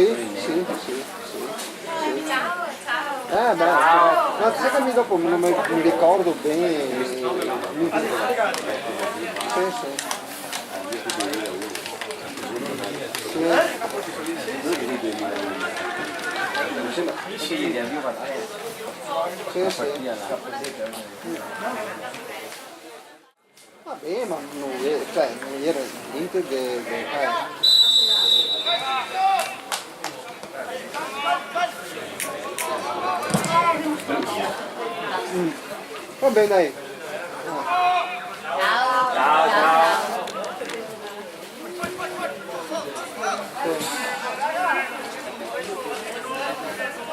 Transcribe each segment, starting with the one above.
sì. Ma sai che dopo non mi ricordo bene. Vabbè, ma non era niente di... Va bene, dai.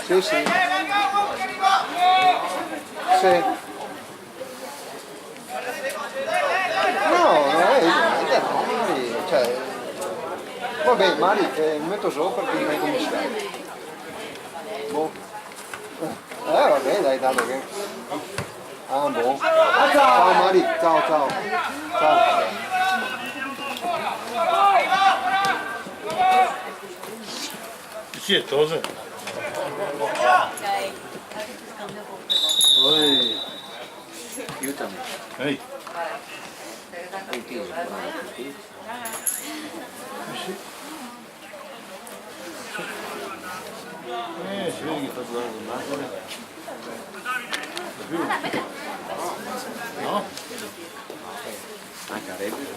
Ciao. Sì. Sì. No, cioè... Vabbè, Mari, mi metto sopra perché non come sta. Boh. Va bene, dai, dato che... Ah, boh. Ciao Mari, ciao. Pietose. Oi. Aiutami. Ehi. Si vede che fa suonare con l'acqua. No? Anche a Reggio.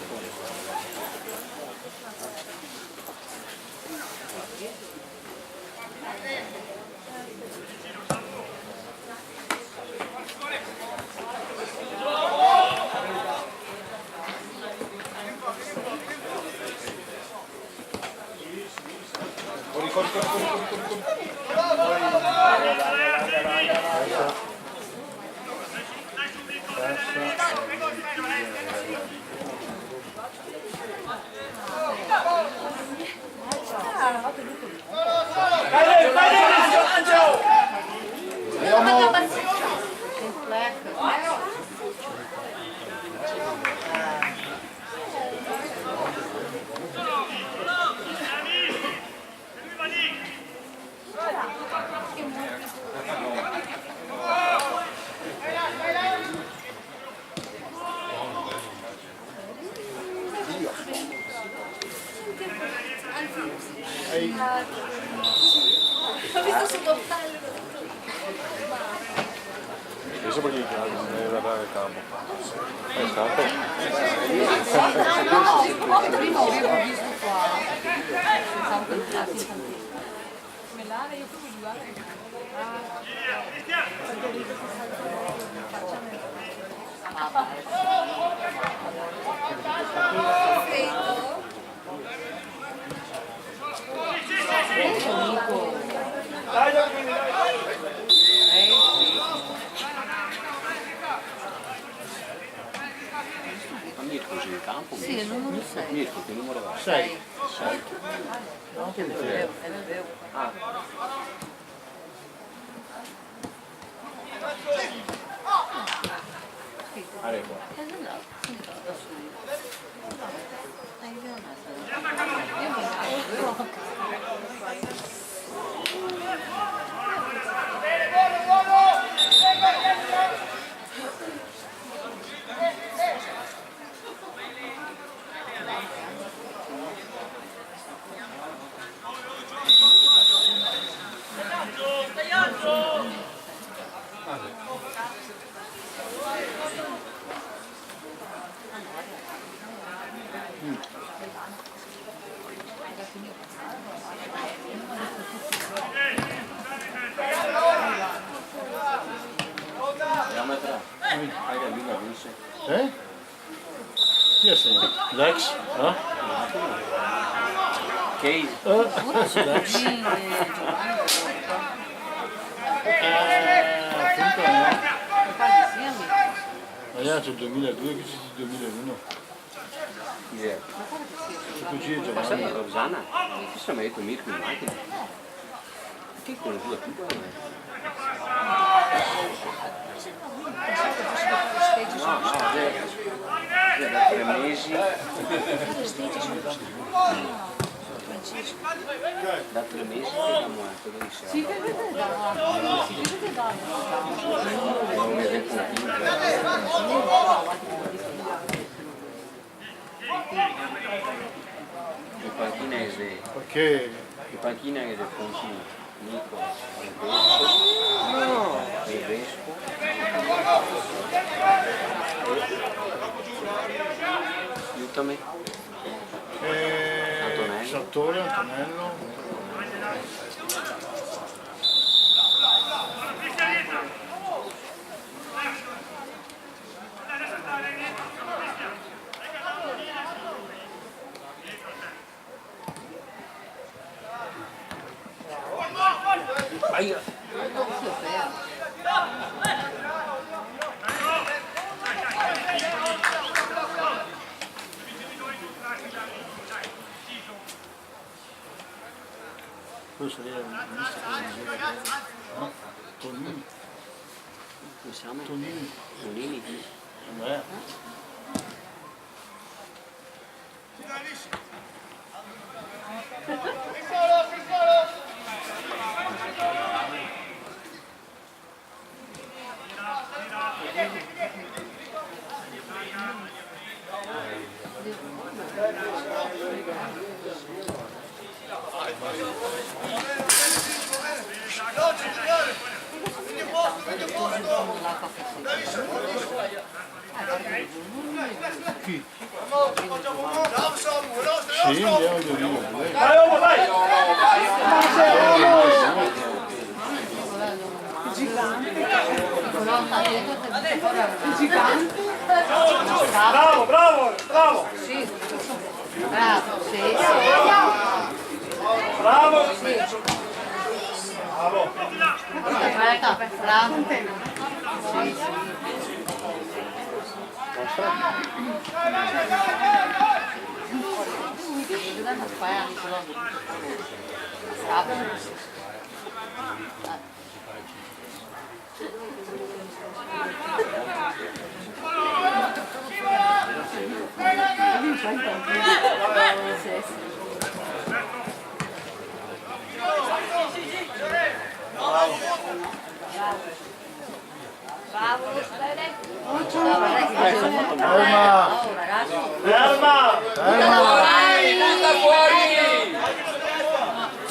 Ho visto sotto bello. Io so perché mi guardare il campo. Stato? No, prima avevo visto qua. Pensavo che non era infantile. Melare, io proprio giocare. Ma Mirko c'è in campo? Sì, non lo sai. Mirko, che numero va? 6. No, che bevevo, bevevo. Areco. Chi è segnato? Lex? Case? Lex? Appunto no. Ma io c'è il 2002, che c'è il 2001. Così è Passata Giovanni. Rosanna? Chi si è mai detto Mirko in macchina? Che conosciuta più quella? No, da 3 mesi. Da 3 mesi da moja, to da više. Si vedete da, si vedete da. Non mi è pochino. Le panchine Perché? che del Fontino, Nico, il Vesco. Aiutami. Sartori, Antonello. Aia! Questo è Tonini. Come si chiama? Tonini. Tonini? Chi? Sì, andiamo di Rio. Bravo, bravo, bravo! Sì. Bravo, sì, sì. Bravo! Sì. Bravo! Bravo. Sì, sì. Vedete fare anche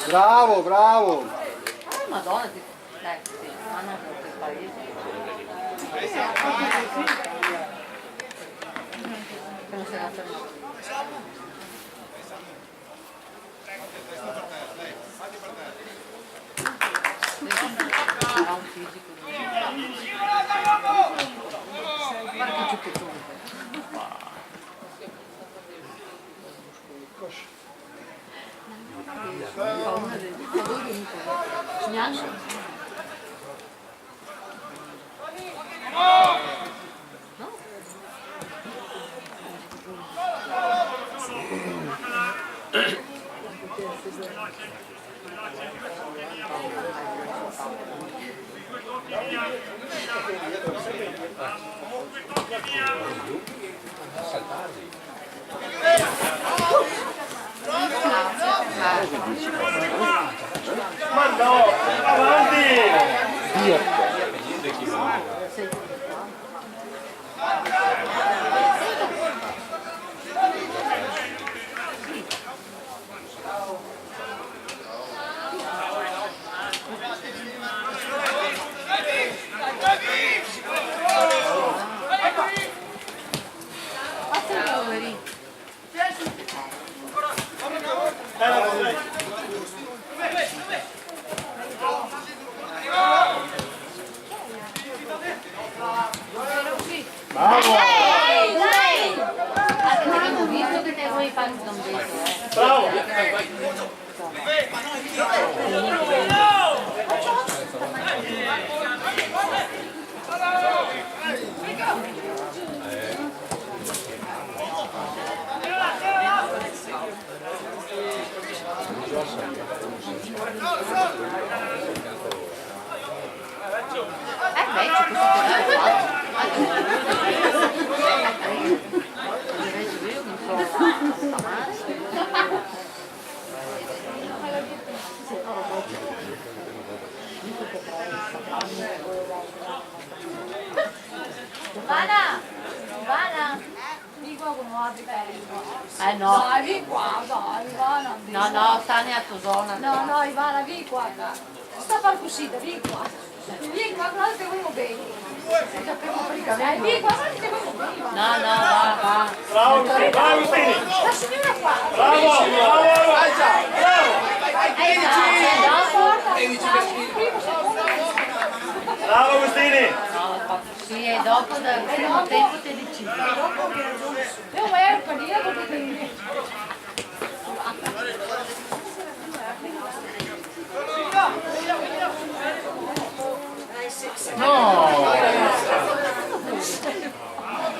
Bravo, bravo! Madonna, sì, ma non per il paese. Non si è fermato. Ha un fisico. Guarda che tutto tu. Paura del neanche. No? Ma no, avanti! qua con altri Eh no. Dai, vieni qua, dai, Ivana. No, no, sta nella tua zona. No, Ivana, vieni qua. Sta far cosita, vieni qua. Vieni qua, guarda che vogliamo bene. Vieni qua, guarda che vogliamo bene. No, no, va. Bravo, Agustini. La signora qua. Bravo, bravo. Bravo, Agustini. Sì, e dopo dal primo tempo ti decidi. Non è per dire potete.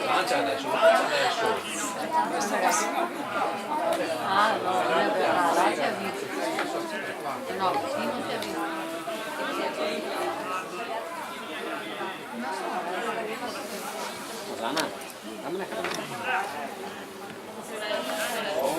Lancia adesso. Ah, no, non è vero, là si ha visto. No, qui non si ha visto. Sana, dammela che oh,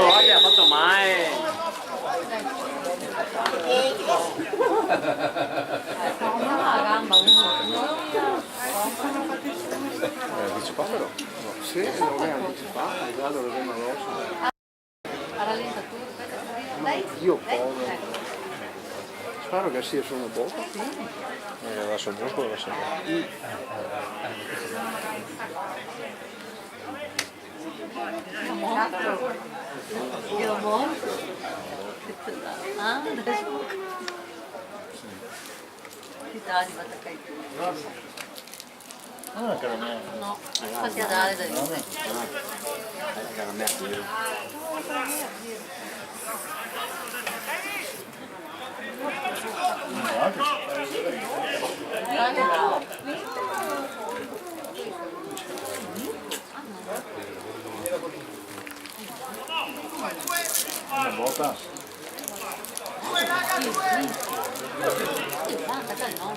guarda, ha fatto mai. Una la gamba, uno. Anticipa però. Sì, lo è anticipato, il grado lo vediamo addosso. Rallenta tu, aspetta, dai. Dio povero. Spero che sia solo una bocca. Adesso il giusto, adesso il Io morto. Ah, adesso. Ti dà arrivata a capo. non è caramella. No, fatti a dare da dire. Dai, bravo. Una botta. Sì, basta, dai, no.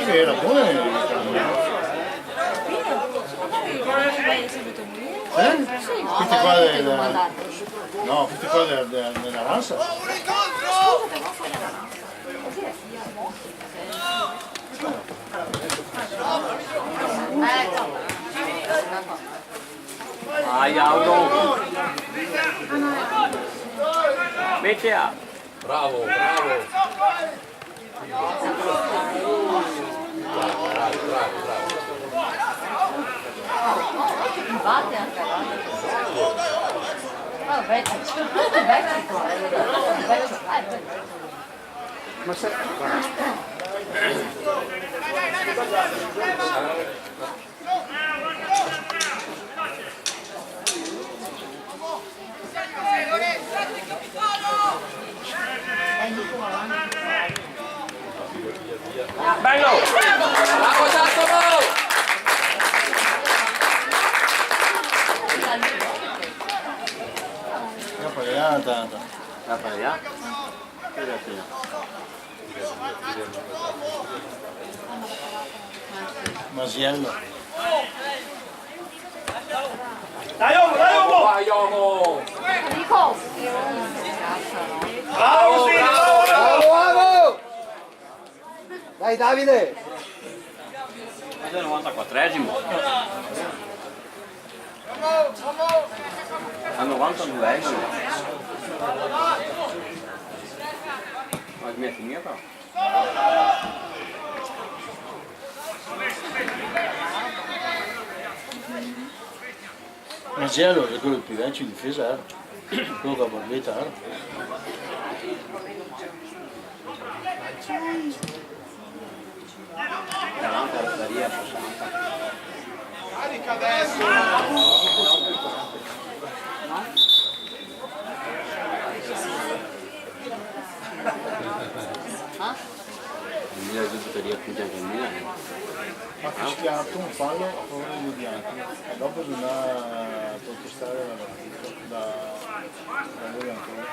Era buona. Questi qua no, questi qua dell'avanza. Ai, Aldo. Metti a. Bravo, bravo. Batte anche vabbè, Ma se... Bello! Bravo Giacomo! Tanto. Va per allá. Masiello. Dai, uomo, dai, uomo! Vai Yomo! Bravo, Agustini, bravo, bravo! Bravo! Dai Davide! Questo è il 94esimo. 92 ma smetti mia però. Ma c'è allora quello più vecchio in difesa, quello che ha bombetta. Carica adesso! Il Milan è tuttoria più anche il Milan. Ha fischiato un fallo a favore di bianchi e dopo bisogna protestare da lui ancora.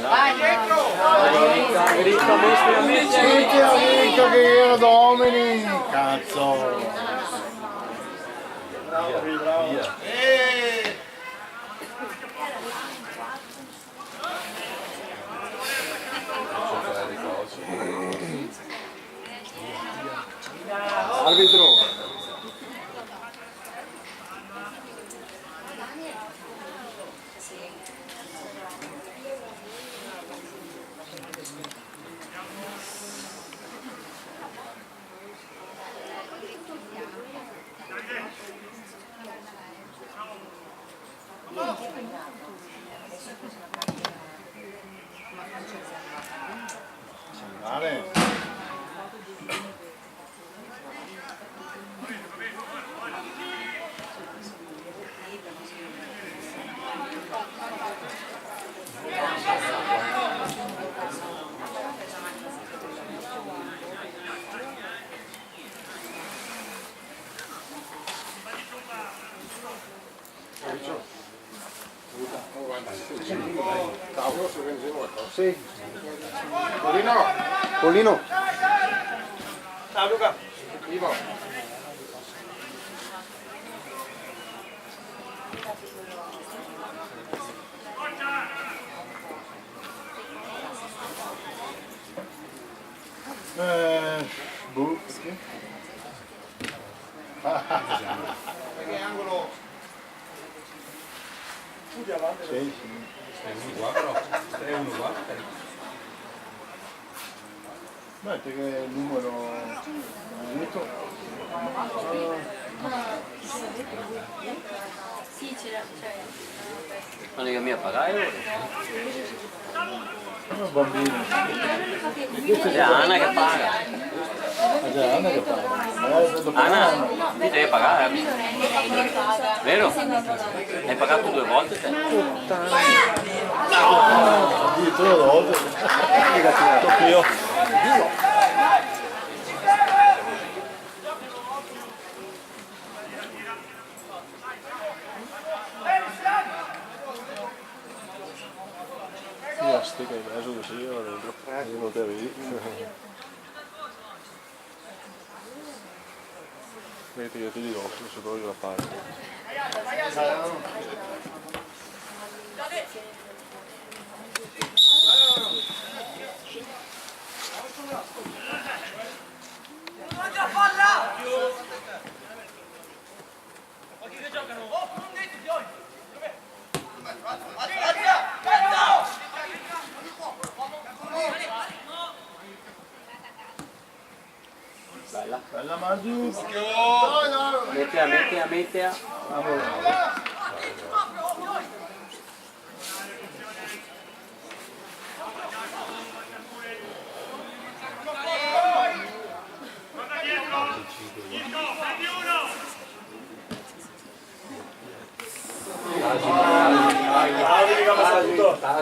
Vai dentro! Senti amica che era domini! Cazzo! Via. Arbitro! Vale. Sì. Polino. Polino. Ciao Luca. Boh. Che angolo? Tutti avanti. Sì, sì. Uno qua però, 3-1 qua. Beh, perché il numero dietro. Sì, c'era. Non è che mi a pagare Sono bambini. è Anna che paga. Ma già Anna che parla. Anna, ti devi pagare. Vero? Hai pagato 2 volte te? Addirittura una volta. Tocco io. Sì, la stica in mezzo così io dentro. Io non te vedi. Vedi che ti dico, se voglio la fare. Bella. Bella Margiu. Mettila.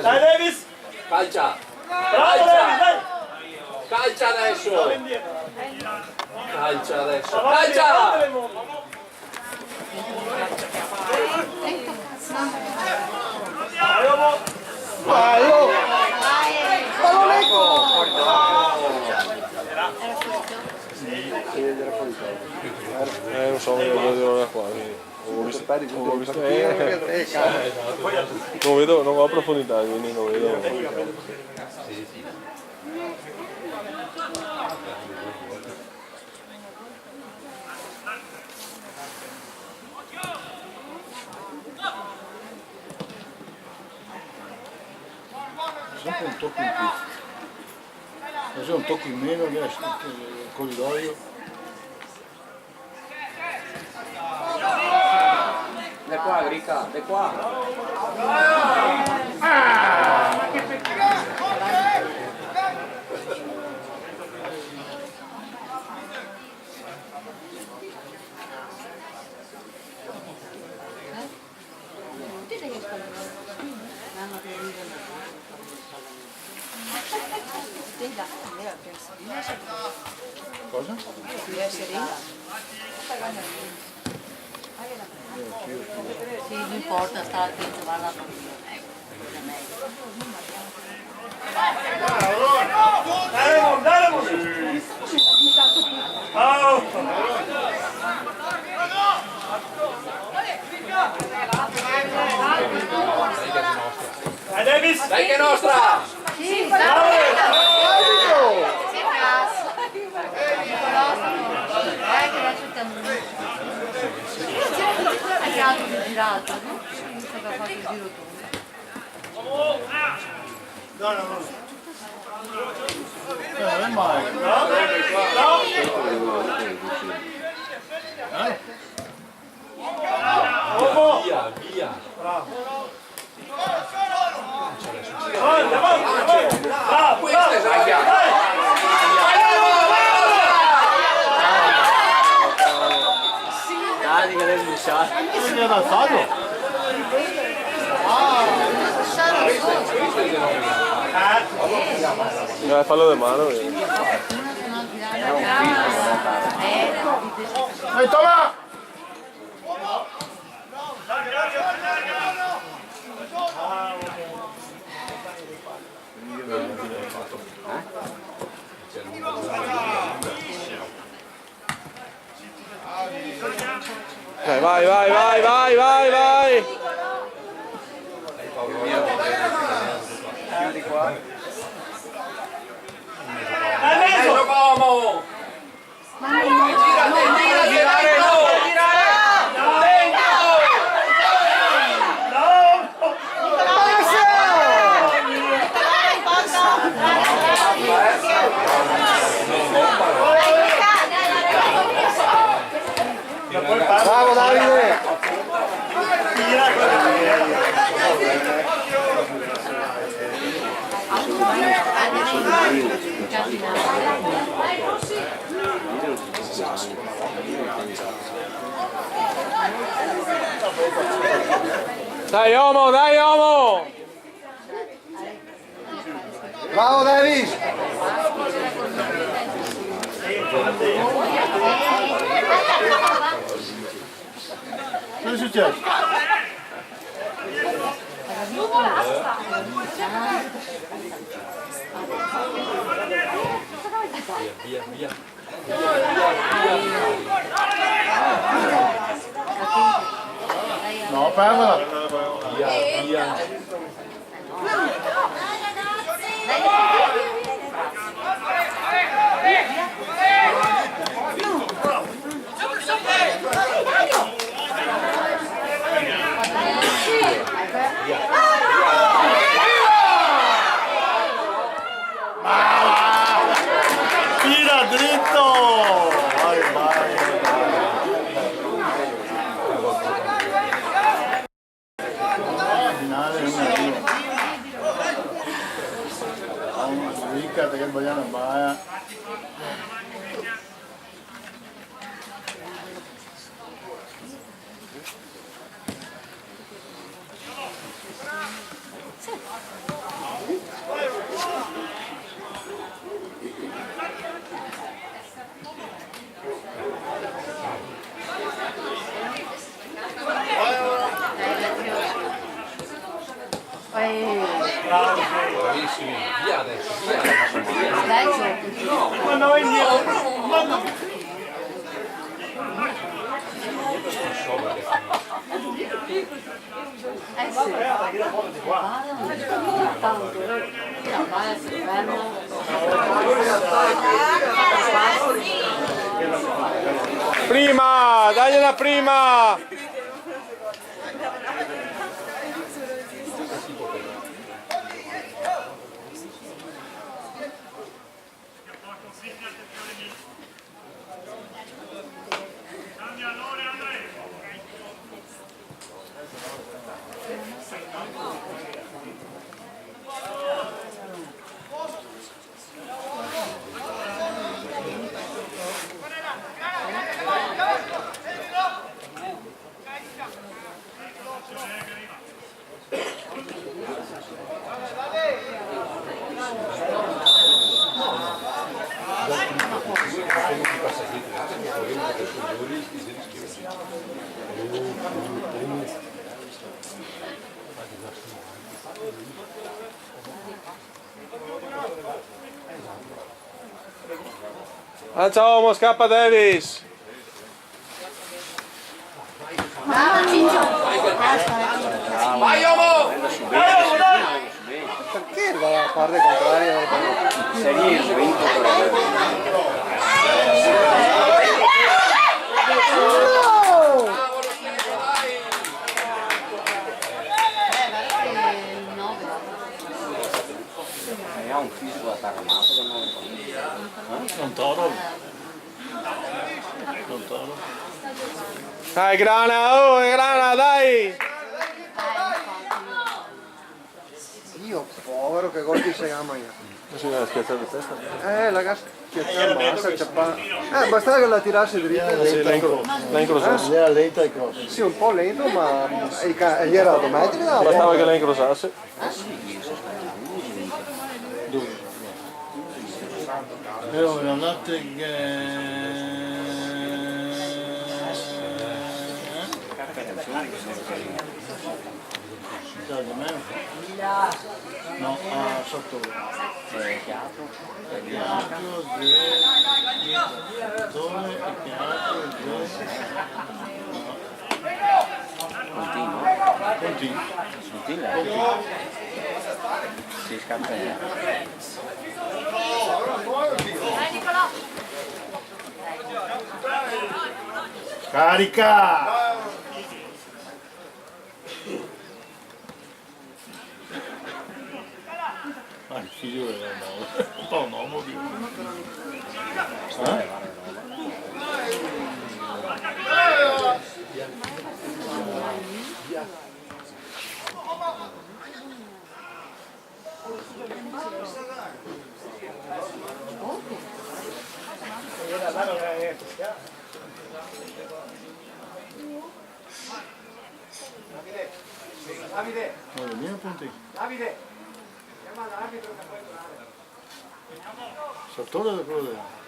Dai Davis! Calcia! Bravo Davis, dai! Calcia adesso! Calcia adesso! Avanti, Calcia! Dai uomo! Bello! Pallonetto! Non so, voglio vedere qua. Ho visto partecipare di tutte le partite. Non vedo, non ho profondità, quindi non vedo. Sempre un tocco in più. Adesso un tocco in meno, il corridoio. Da qua, Rica, da qua. Cosa? Sì, non importa, sta attento, va alla bambina. Dale, oh. Dai Davis! Dai che è nostra! Sì, Bravo! che adesso stiamo... È che altro di girato, no? Mi sa che ha fatto il giro tondo. Non è mai. Via, via! Bravo! Dai, che devi lasciare. Non è dal fallo. Fallo de mano. Vai, toma! Vai, vai, vai, vai, vai, vai! Chiudi qua. Dentro Como! Girare no! Bravo Davide! Dai Omo, dai Omo! Bravo Davis! Cosa è successo? Via, via! No, perdola! Via, via! Tira dritto! Vai, vai! Finale 1-2. Ricca che vogliamo Baia. Bravissimi! Via adesso, via adesso! Ma no, indietro! Ma no! sì. Tanto. La vai si ferma. Prima, dagliela prima! Lancia uomo, scappa Davis! Vai uomo! Perché dalla parte contraria? Serie svento ha un fisico attaccato che non Non toro. Non toro. Dai Grana, oh Grana, dai! Io, povero, che gol di Segama io. Non si deve scherzare di testa. La schiacciata bassa, ciappa. Bastava che la tirasse dritta. L'ha incrosasse. Era lenta il cross. Sì, un po' lento, ma gli era automatica. Bastava che la incrosasse. Però era andata no, sotto chiato, si scappa. Carica! Il figlio era un po' un uomo di... Davide! Davide! Chiama l'arbitro che puoi tornare. Sottone da quello là.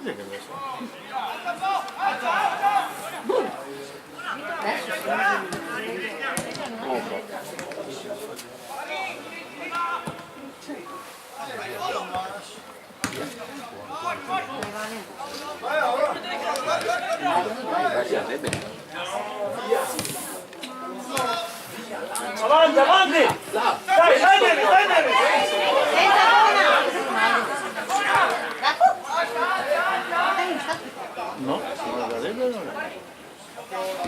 Chi è che adesso? Avanti, avanti! Dai, dai, No, non la vedo, non è.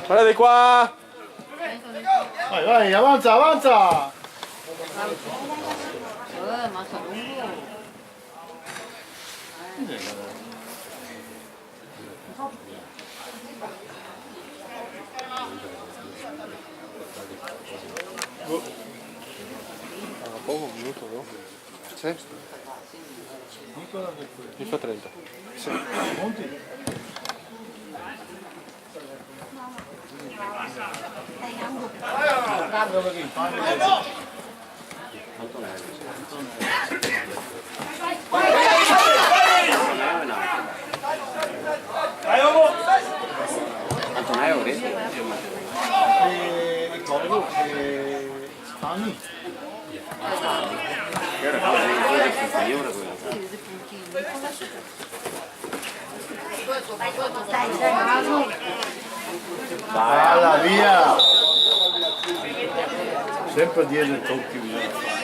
Guarda di qua! Vai, vai, avanza, avanza! Mazza lungo. Poco, un minuto, no? Sì. Mi fa 30. Sì. Monti? Dai, uomo! Antonio, vedi? E quello che Spagni. Era euro quello. Alla via! Sempre dietro il tocchi bisogna fare.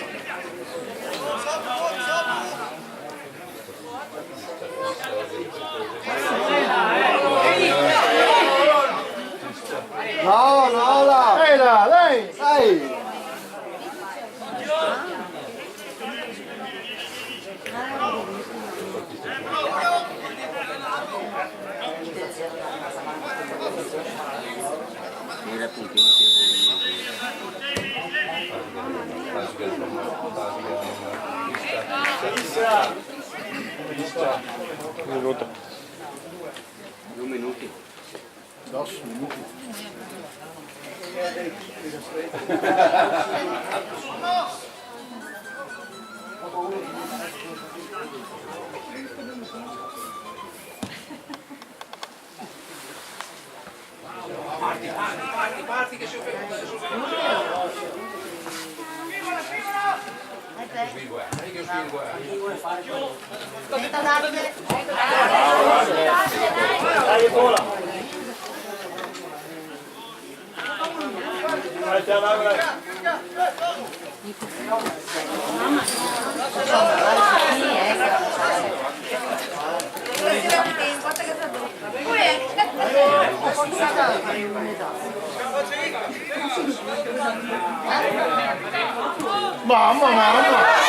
No, no, là! Dai là, dai! Dai! Era puntini Un minuto. 2 minuti. 2 minuti. Dai, vola. Dai, te la Mamma, mamma!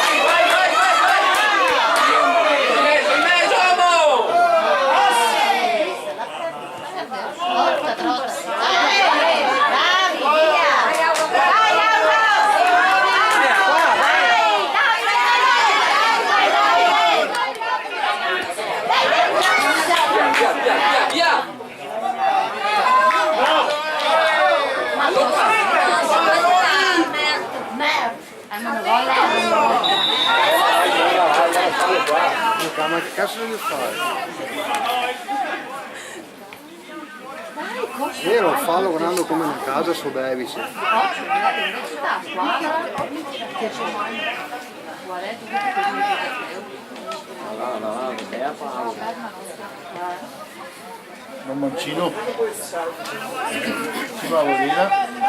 Ma che cazzo devi fare? Io non fallo guardando come una casa su Davis. Un mancino. Ci va la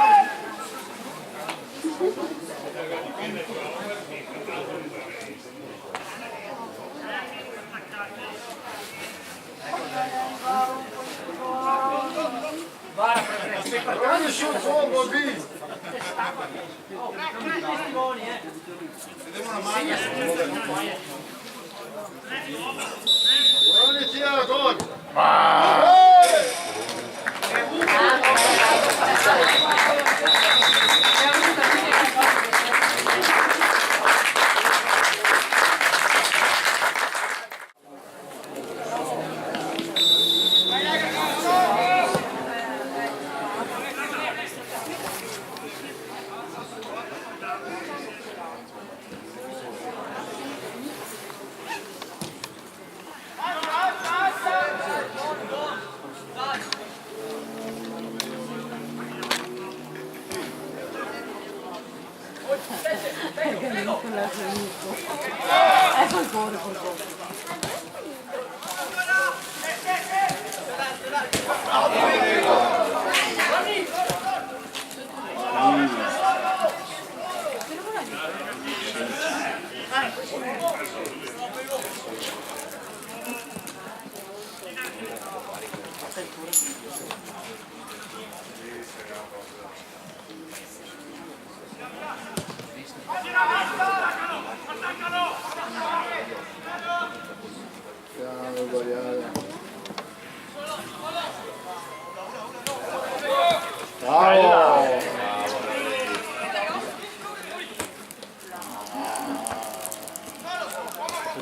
Guarda su il fuoco lì! Guarda tira la gol! Bravo!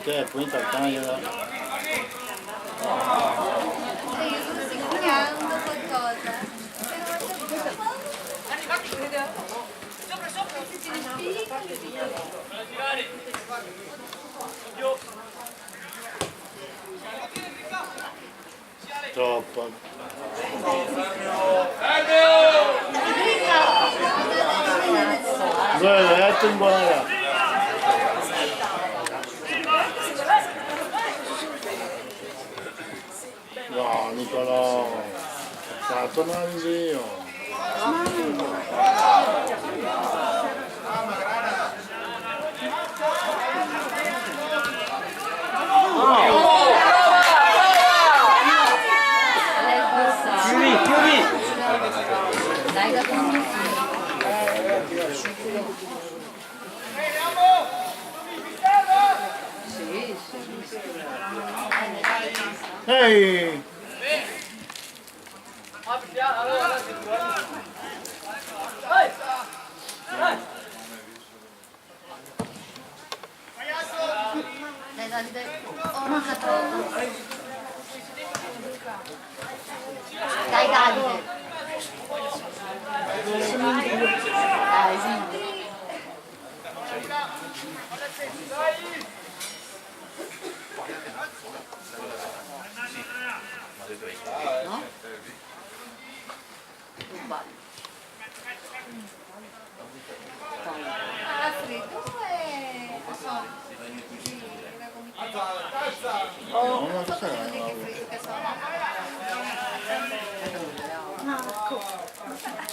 Perché poi intanto io troppo. Dove letto in buona. tornare in giro. Chiudi, chiudi! Dai da condizione. Sì, sì. Ehi! Dai, dai, dai. Oh, non c'è troppo. Dai, Davide. Dai, sì. No? Tu sbagli. Ah, freddo e... No, non so se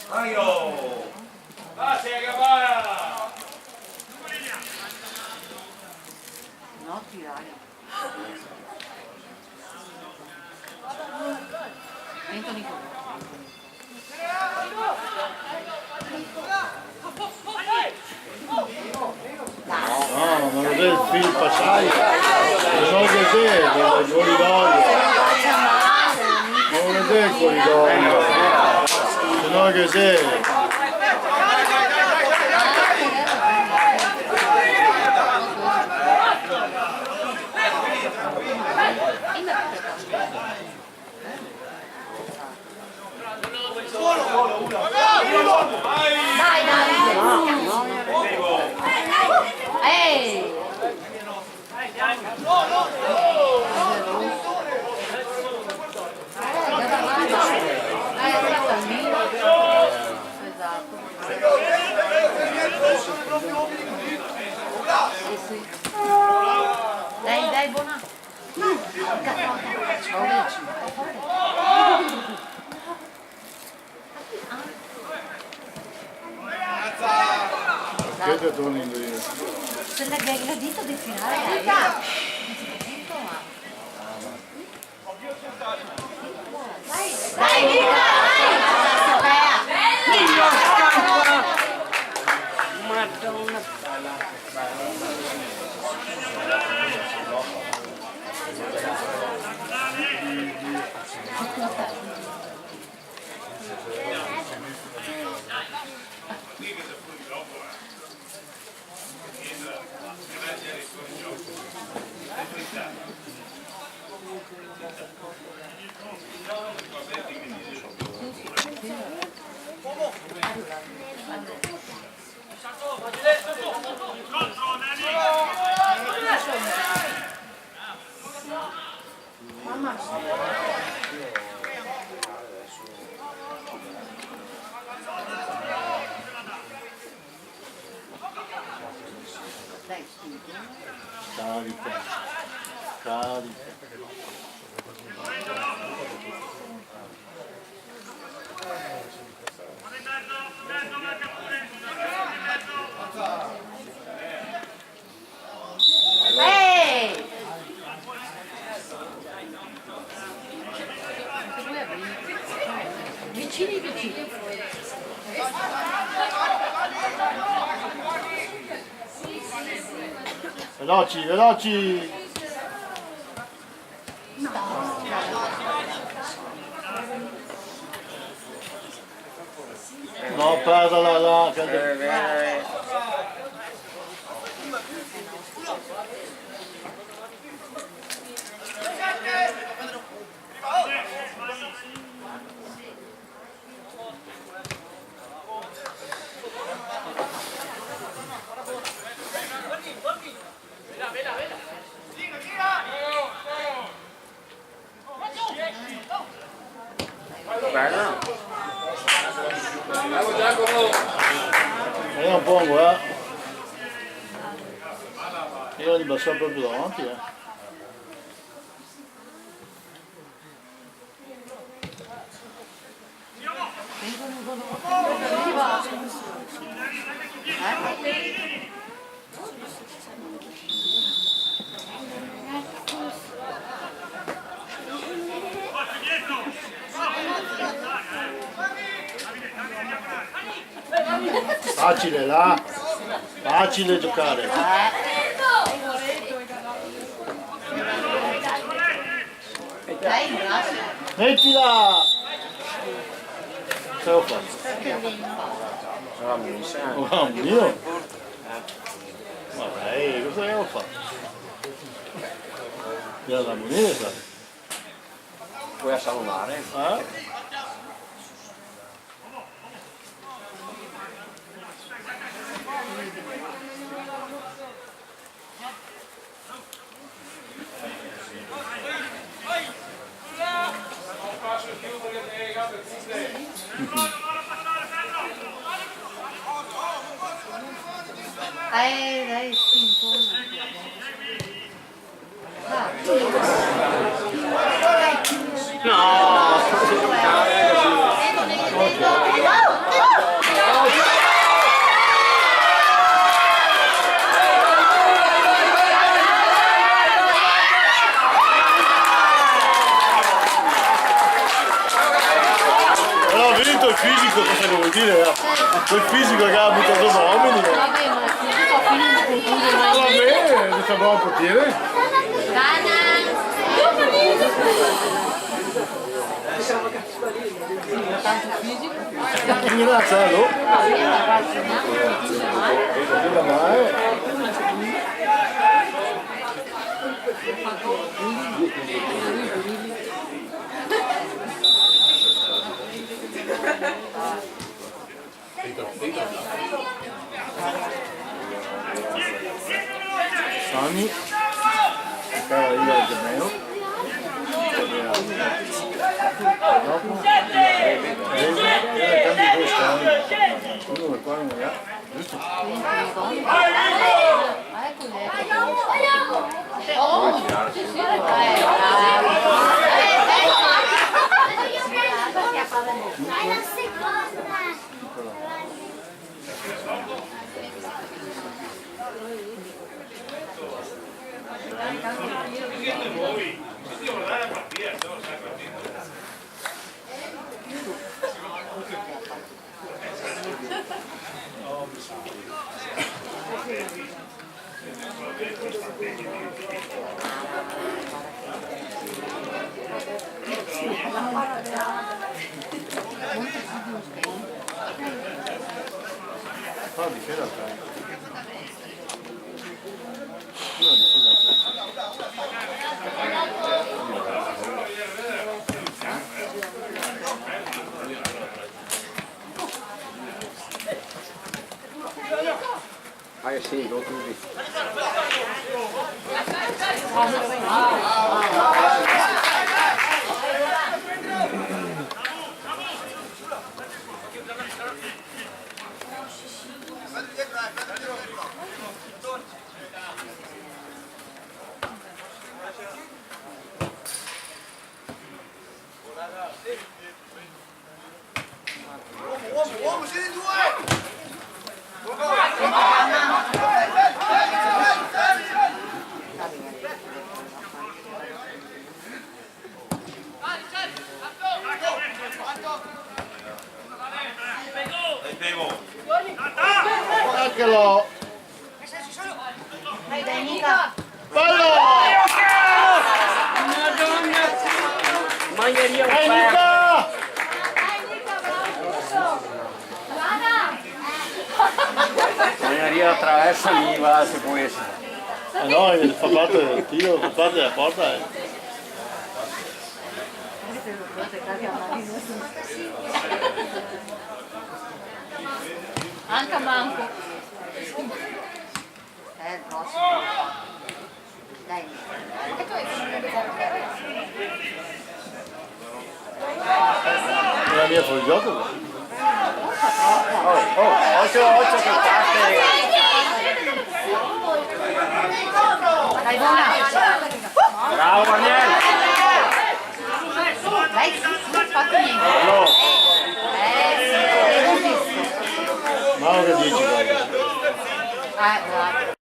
Mario! Ah, sei acabata! No, tirare. Entra Nicolò. no, non vedete il film passare, non vedete il corridoio, non vedete il corridoio, se no che sei. Dai, ehi! Dai, dai, buona. Che torni in giro? Se l'hai gradito di finale, dai. Dai, Luca! Carica, carica. Ehi! Vicini, vicini. Veloci, veloci! No, perdala là, Vediamo un po', Io li basso proprio davanti, facile là, facile giocare. Dai, in braccio. Mettila! Ce l'ho fatto. Oh mio! Ma dai, cosa avevo fatto? Era da moneta. Puoi assalonare. Eh? Dai, spintone. Però ho vinto il fisico, cosa devo dire? Quel fisico che ha buttato uomini. Vabbè, ma io ho finito di concludere mai. Vabbè, mi sembrava un portiere. Tanto fisico. Quindi Marcello? Quella mai. Sani, stava io al Gemeo. Dopo, cambio questo, uno e qua non è, giusto? Fa difesa atrás. No, difesa atrás. Ah sì, lo chiudi. Uomo, siete due! Eccolo! Dai, dai, Nica. Ballo! Magneria Dai, Nica! Magneria attraversa lì, va, se può essere. Ah no, fa parte del tiro, fa parte della porta. Anche a manco. Il prossimo. Dai. È la mia fuori gioco? Occhio che parte. Dai, buona. Bravo Daniele. Dai, sì, non ho fatto niente. No. Sì, l'ho visto. Mauro che dici? Guarda.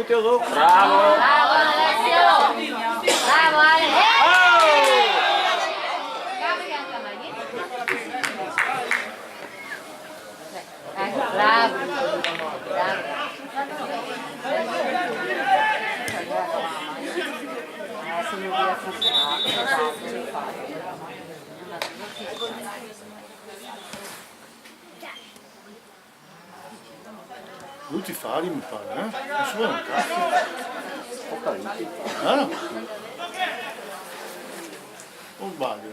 Teodoro. Bravo. Bravo Alessio! Bravo Ale! Cambia anche a Maria. Ecco, bravo. Se non riesco a fare. Lui ti fa mi pare, eh? Non so un cazzo. Ho capito. Ah? O sbaglio?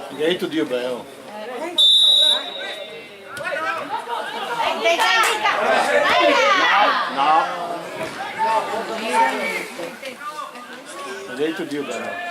Direito Dio bello. No. Direito Dio bello.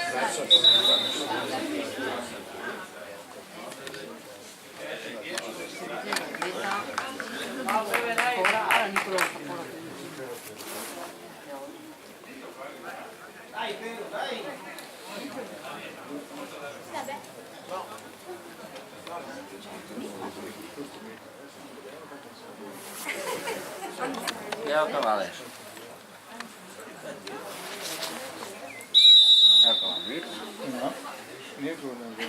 Ecco adesso. Ecco, vedi? No, niente non è.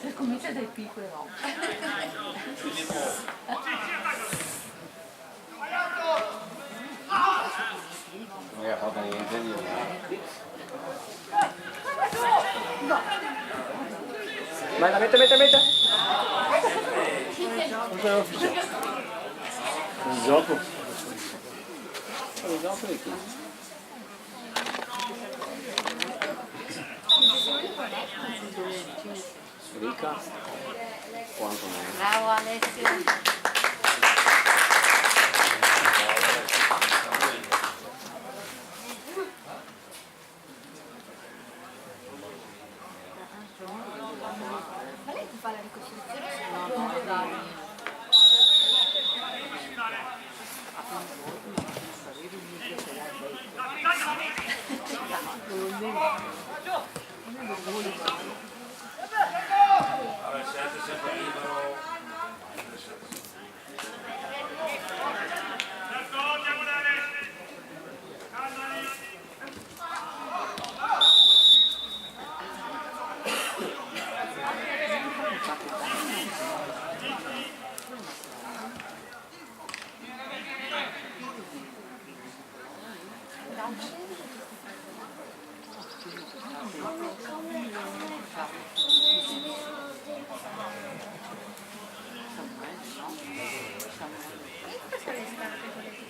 Se comincia dai piccoli no. Non mi ha fatto niente di Vai, mette. Cos'è ufficiale? Un gioco? Il gioco di chi? Ricca? Quanto meno? Bravo Alessio! Ma lei ti fa la ricostruzione? Vabbè, siete sempre libero.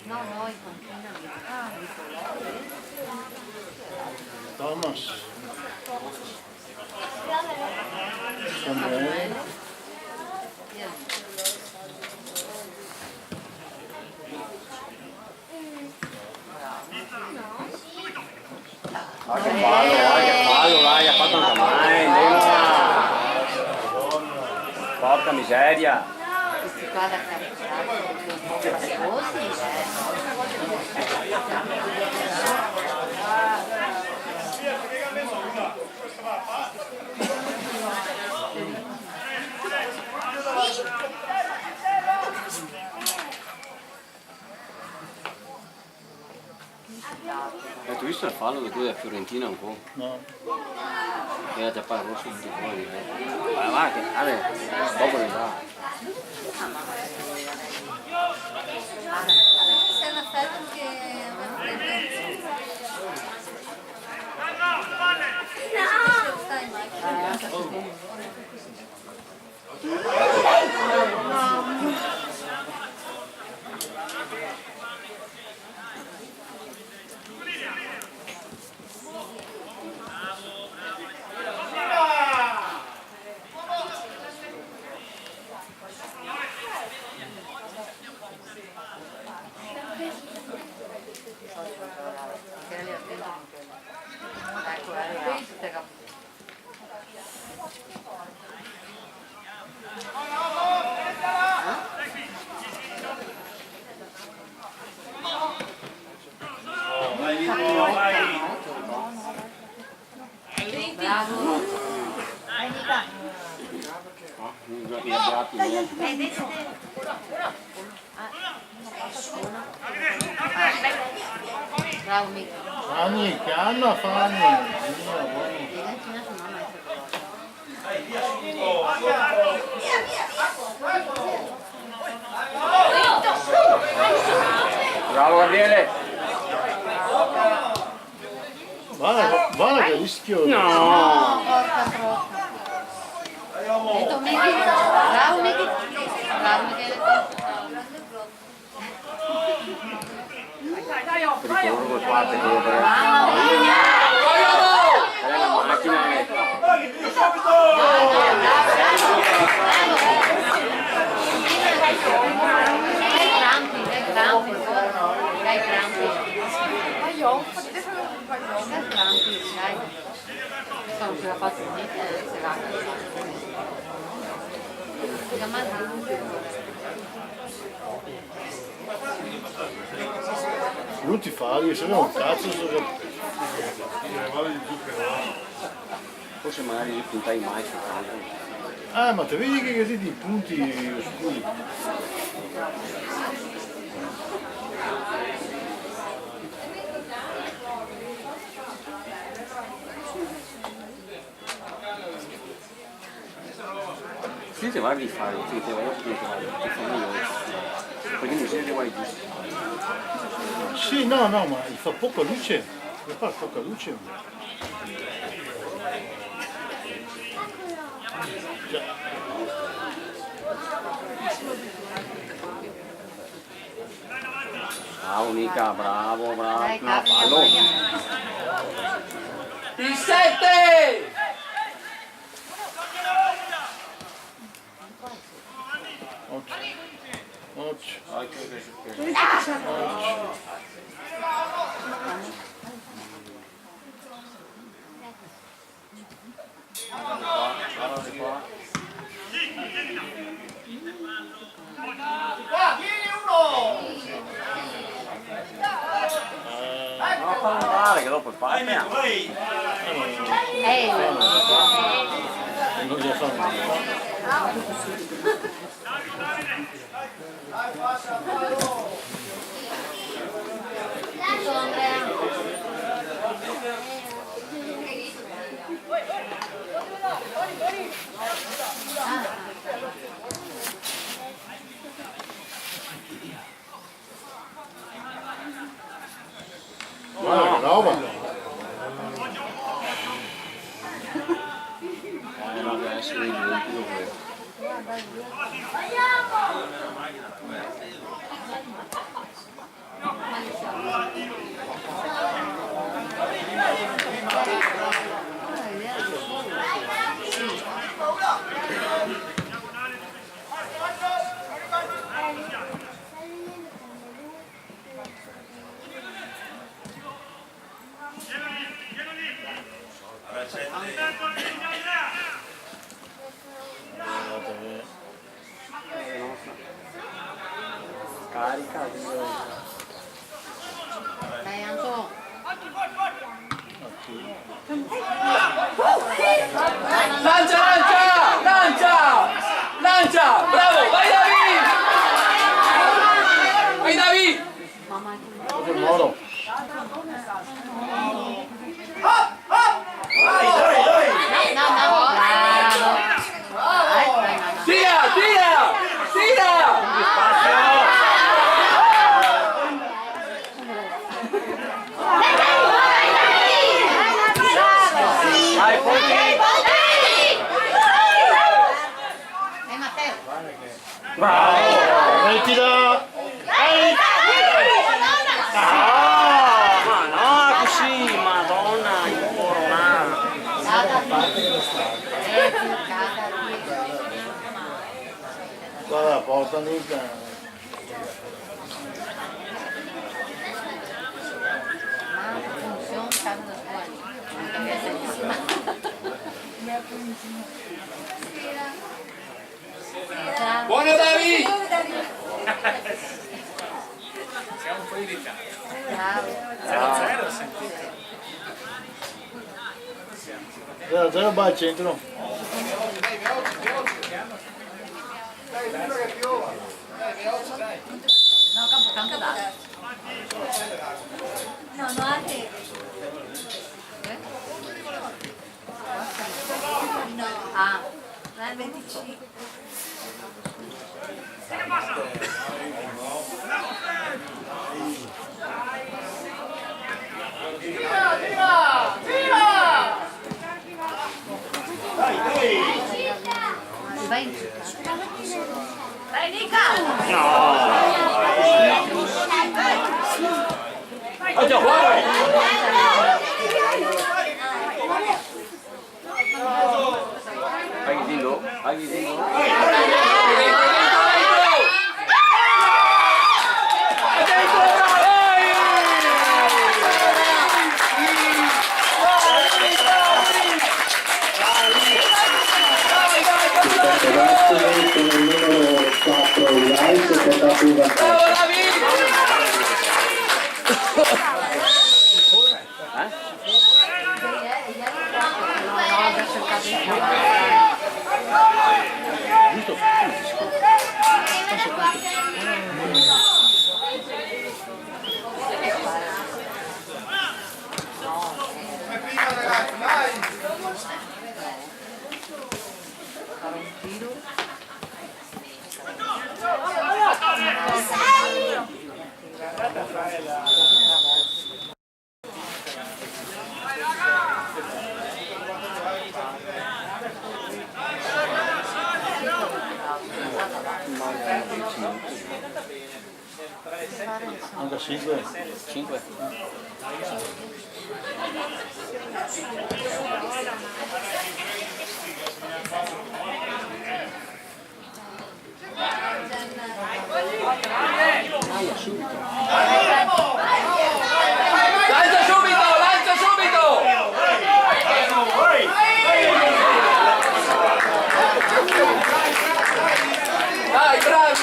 No, i continui. Thomas. Samuele. Che fallo, dai, ha fatto anche mai, porca miseria. Questi qua da caricare perché un po' faticosi, Tu hai visto il fallo di quello della Fiorentina un po'? No. Era già pagato subito fuori. Va, che Ale, dopo ne va. C'è una festa che aveva preso. No! Stai mai. Bravo Mica. Fanny, calma Fanny. Bravo Gabriele! Guarda che rischio. No, porca troppo. Detto Michi. Bravo Michi. Bravo Michele. Ricordo guardate quello per Mamma mia. è la macchina Dai crampi, dai crampi. Dai crampi, dai. Non ce la faccio niente, se va. Non ti fai, se no un cazzo. forse magari li puntai mai sul campo. Ma te vedi che così ti punti oscuri. Si diceva di fare, si diceva di fare, perché non si vedeva i giusti. Sì, no, ma fa poca luce. Fa poca luce. Bravo mica, bravo. Dai, No, Capri, fallo. Il 7! No, fallo male che dopo è parte. Non gli fa roba. No, deve essere il 22 quello. Carica, Dai Anto. Lancia! Bravo! Vai David! Vai David! Mamma Cosa moro? No, bravo. Tira! Vai, forte! Matteo. Bravo! Mettila! Ma no, così, madonna, il corona! Guarda, porta mica. Buona David! Siamo un po' in ritardo. Bravo. 0-0 va al centro. No, campo d'arte. No, no, anche. No. Ah, Non è il 25. vai in Dai, Nica! Oggi fuori! Paghi Zingo, paghi Zingo. Con il numero 4 Rice che ha dato un vantaggio. Anche 5? 5. Lancia subito, lancia subito! Dai, bravi!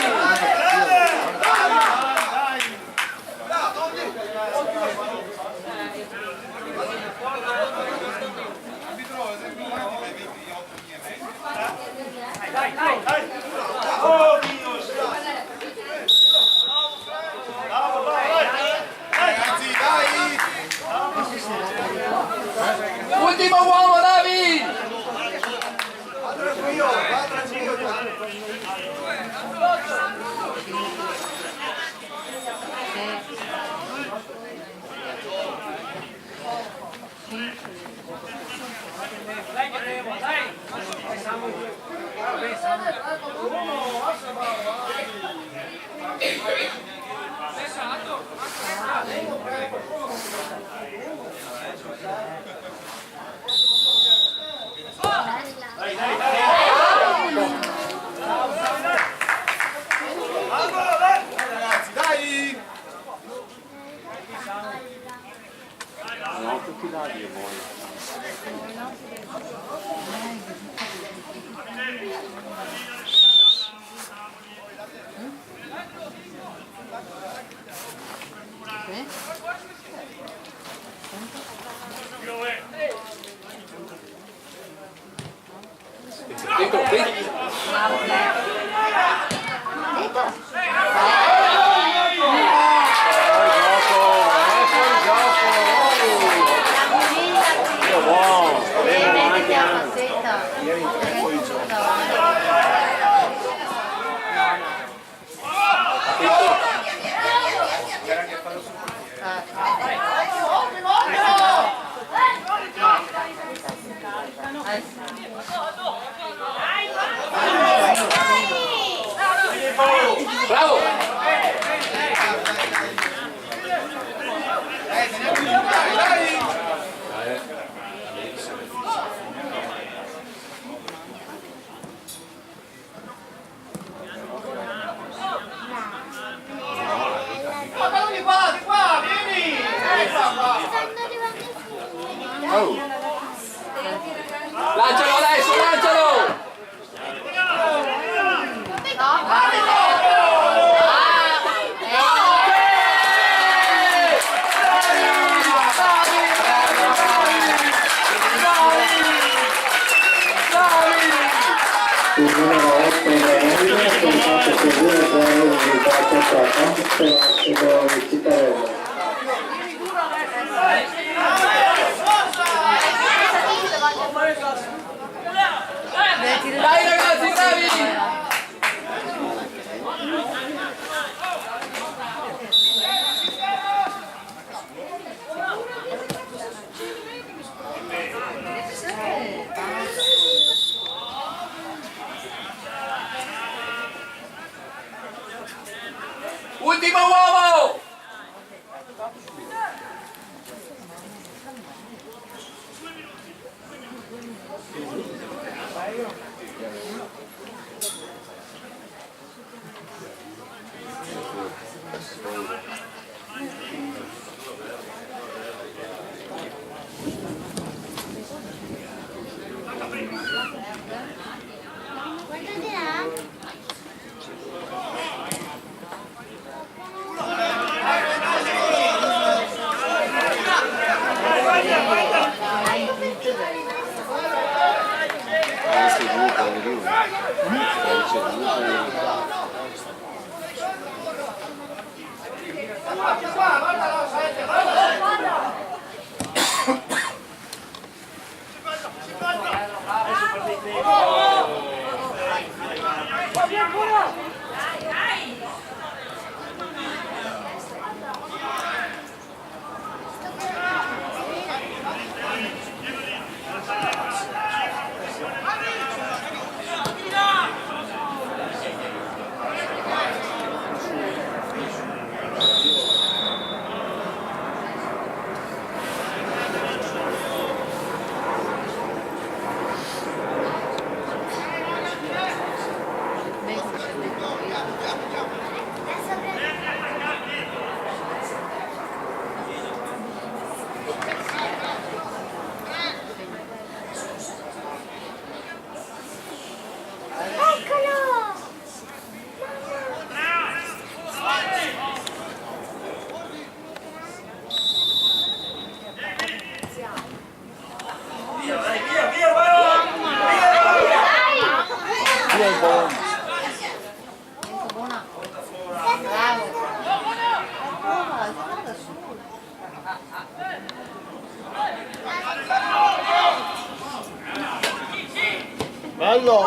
Ultimo uomo, David! No, tutti i lati è buono. Dentro, dentro! Bravo! Oh! Lancialo adesso, lancialo! secondo Cittadella. Dai ragazzi, bravi! Ultimo uomo! Bello!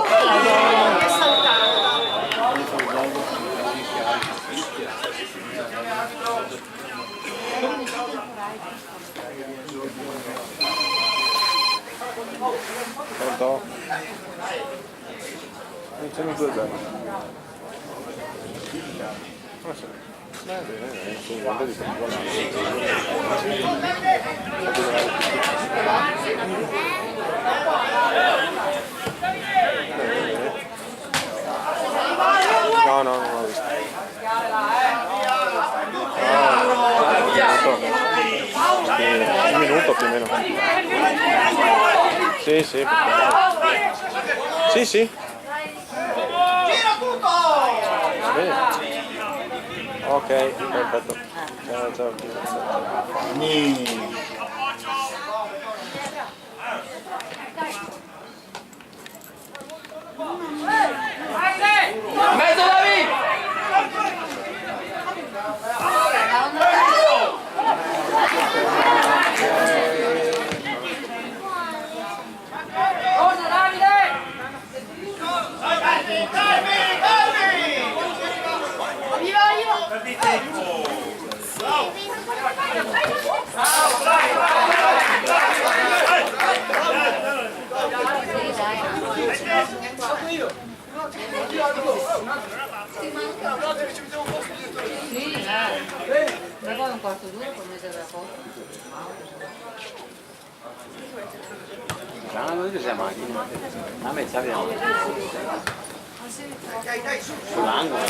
Pronto? Iniziano 2-0. Ah sì. Bene, sì, guarda di no, non l'ho visto. Un minuto più o meno. Sì, sì. Sì, sì. Gira tutto! Va bene. Ok, perfetto. Ciao, ciao. Mezzo David! Forza Davide! Viva, viva! Sì, dopo un quarto d'ora puoi mettere la foto. Già non c'è macchina. A me ci abbiamo. Sull'angolo.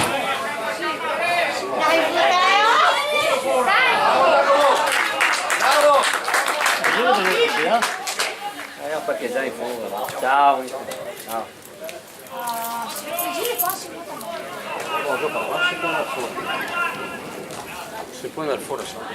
Io perché già in fondo. Ciao. Ciao. Si può andare fuori solo.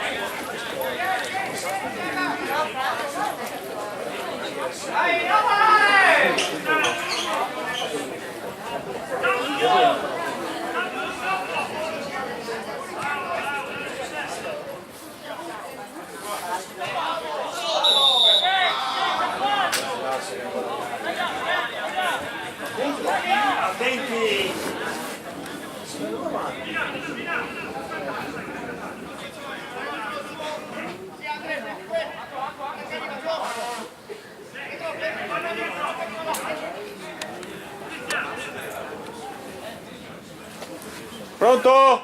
Pronto?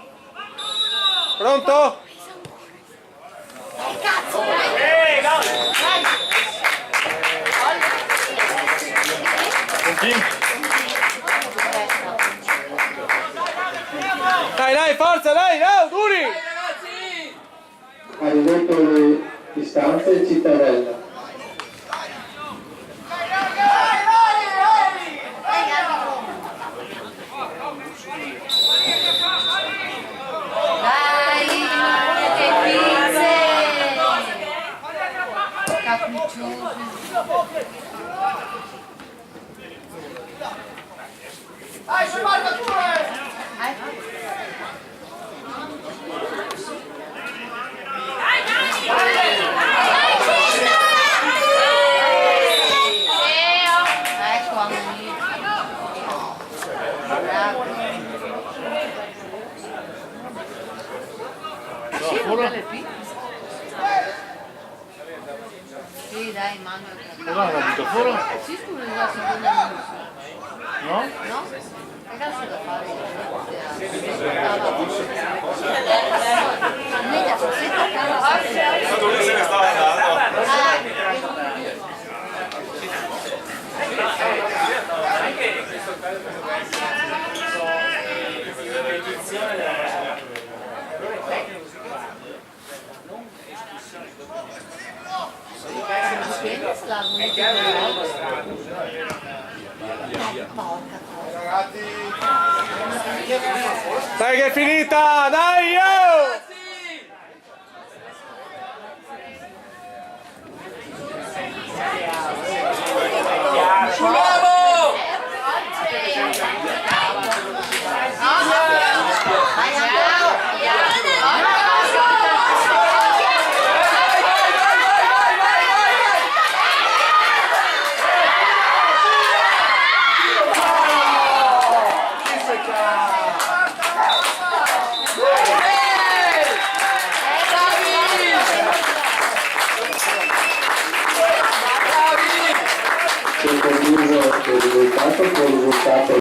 Pronto? Dai, forza, dai, duri! Ha ridotto le distanze il Cittadella. Dai, che pizze! Capricciosi. Dai, sui marcature! Ecco, amici. Bravo. Sì, delle pizze. Sì, dai, mangia. Cosa l'ha buttato fuori? Sì, scusa, la seconda minuto. No? No? Che cazzo da fare? A me da stasera Lui se ne stava andando. Dai che è finita, dai yo! Si è concluso il risultato con il risultato